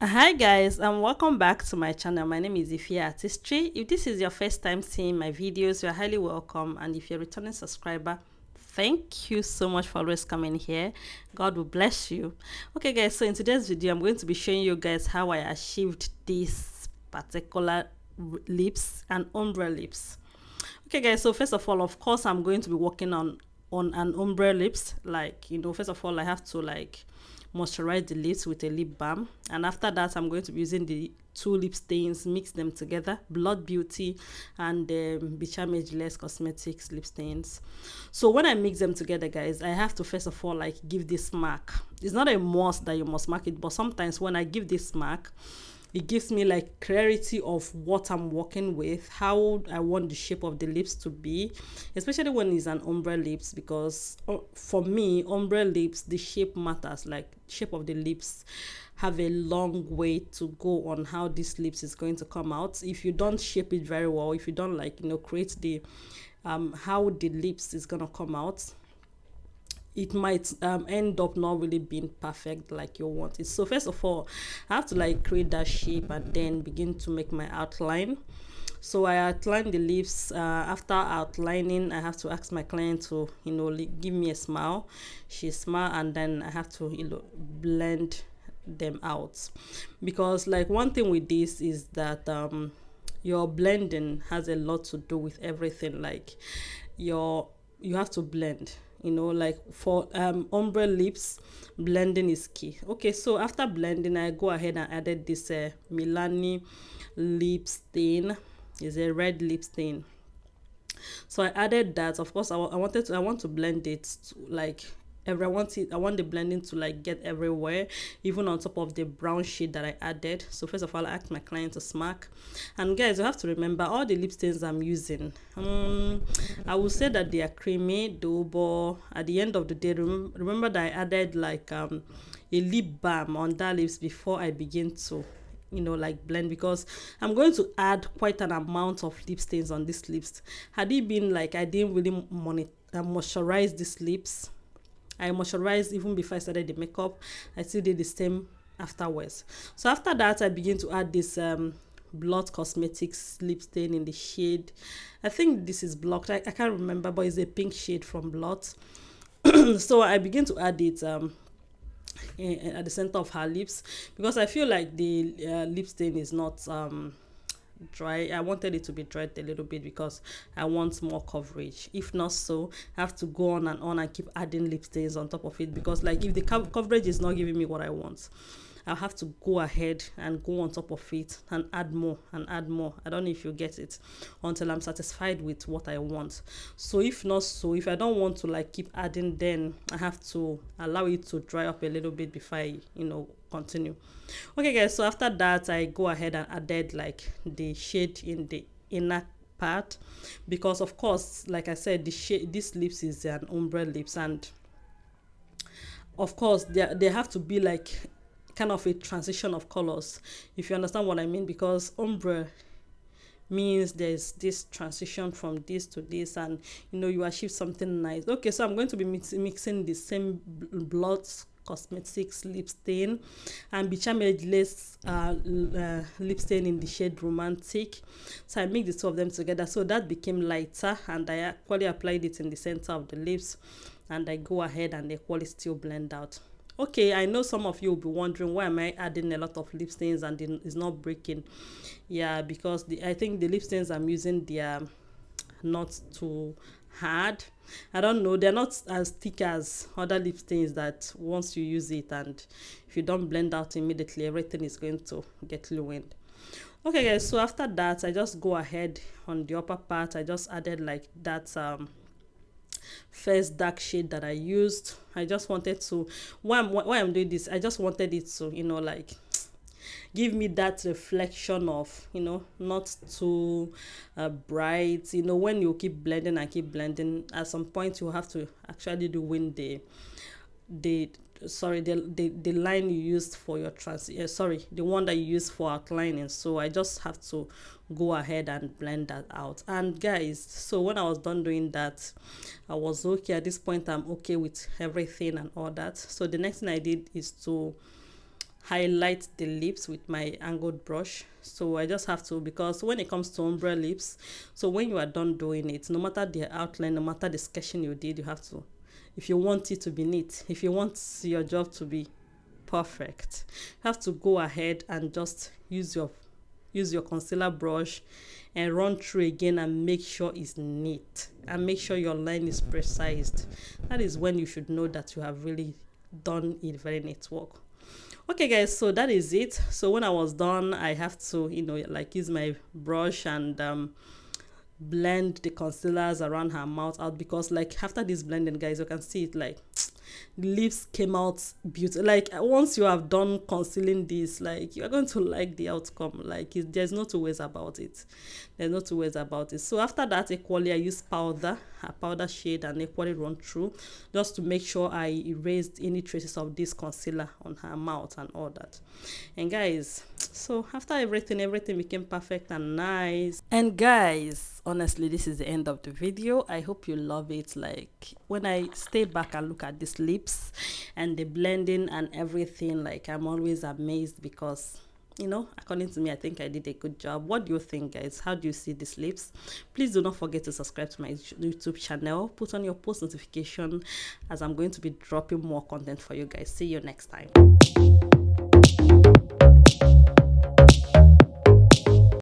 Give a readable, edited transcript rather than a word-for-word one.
Hi guys, and welcome back to my channel. My name is Ify Artistry. If this is your first time seeing my videos, you're highly welcome, and if you're a returning subscriber, thank you so much for always coming here. God will bless you. Okay guys, so in today's video I'm going to be showing you guys how I achieved this particular lips and ombre lips. Okay guys, so first of all, of course, I'm going to be working on an ombre lips. Like, first of all, I have to like moisturize the lips with a lip balm, and after that I'm going to be using the two lip stains, mix them together, Blot Beauty and Becharm Ageless Cosmetics lip stains. So when I mix them together guys, I have to first of all like give this mark. It's not a must that you must mark it, but sometimes when I give this mark, it gives me like clarity of what I'm working with, how I want the shape of the lips to be, especially when it's an ombre lips, because for me, ombre lips, the shape matters. Like, shape of the lips have a long way to go on how this lips is going to come out. If you don't shape it very well, if you don't like create the how the lips is gonna come out, it might end up not really being perfect like you want it. So first of all, I have to like create that shape and then begin to make my outline. So I outline the lips. After outlining, I have to ask my client to give me a smile. She smile, and then I have to blend them out, because like one thing with this is that your blending has a lot to do with everything. Like, your you have to blend, like for ombre lips, blending is key. Okay, so after blending, I go ahead and added this Milani lip stain. Is a red lip stain. So I added that. Of course, I want to blend it to, like, I want the blending to like get everywhere, even on top of the brown shade that I added. So first of all, I asked my client to smack. And guys, you have to remember all the lip stains I'm using, I will say that they are creamy though, but at the end of the day, remember that I added like a lip balm on that lips before I begin to like blend, because I'm going to add quite an amount of lip stains on these lips. Had it been like I didn't really moisturize these lips, I moisturized even before I started the makeup, I still did the same afterwards. So after that, I begin to add this Blot Cosmetics lip stain in the shade, I think this is Blocked, I can't remember, but it's a pink shade from Blot. So I begin to add it at the center of her lips, because I feel like the lip stain is not dry. I wanted it to be dried a little bit because I want more coverage. If not so, I have to go on and keep adding lip stains on top of it, because like if the coverage is not giving me what I want, I'll have to go ahead and go on top of it and add more and add more. I don't know if you get it, until I'm satisfied with what I want. So if not so, if I don't want to like keep adding, then I have to allow it to dry up a little bit before I continue. Okay guys, so after that, I go ahead and added like the shade in the inner part, because of course, like I said, the shade, this lips is an ombre lips, and of course they have to be like kind of a transition of colors, if you understand what I mean, because ombre means there's this transition from this to this, and you achieve something nice. Okay, so I'm going to be mixing the same Blot Cosmetics lip stain and Becharm Ageless lip stain in the shade Romantic. So I mix the two of them together, so that became lighter, and I actually applied it in the center of the lips, and I go ahead and the quality still blend out. Okay, I know some of you will be wondering, why am I adding a lot of lip stains and it's not breaking? Yeah, because I think the lip stains I'm using, they are not too hard. I don't know, they're not as thick as other lip stains that once you use it, and if you don't blend out immediately, everything is going to get ruined. Okay guys, so after that, I just go ahead on the upper part. I just added like that first dark shade that I used. I just wanted to, why I'm doing this, I just wanted it to like give me that reflection of not too bright. When you keep blending and keep blending, at some point you have to actually ruin the sorry the line you used for your sorry, the one that you used for outlining. So I just have to go ahead and blend that out. And guys, so when I was done doing that, I was okay. At this point, I'm okay with everything and all that. So the next thing I did is to highlight the lips with my angled brush. So I just have to, because when it comes to ombre lips, so when you are done doing it, no matter the outline, no matter the sketching you did, you have to, if you want it to be neat, if you want your job to be perfect, you have to go ahead and just use your concealer brush and run through again and make sure it's neat and make sure your line is precise. That is when you should know that you have really done a very neat work. Okay guys, so that is it. So when I was done, I have to, like, use my brush and blend the concealers around her mouth out, because like after this blending, guys, you can see it, like the lips came out beautiful. Like once you have done concealing this, like you're going to like the outcome. Like there's no two ways about it. There's no two ways about it. So after that, equally I use powder, a powder shade, and equally run through just to make sure I erased any traces of this concealer on her mouth and all that. And guys, so after everything became perfect and nice. And guys, honestly, this is the end of the video. I hope you love it. Like when I stay back and look at these lips and the blending and everything, like I'm always amazed, because according to me, I think I did a good job. What do you think, guys? How do you see these lips? Please do not forget to subscribe to my YouTube channel. Put on your post notification, as I'm going to be dropping more content for you guys. See you next time.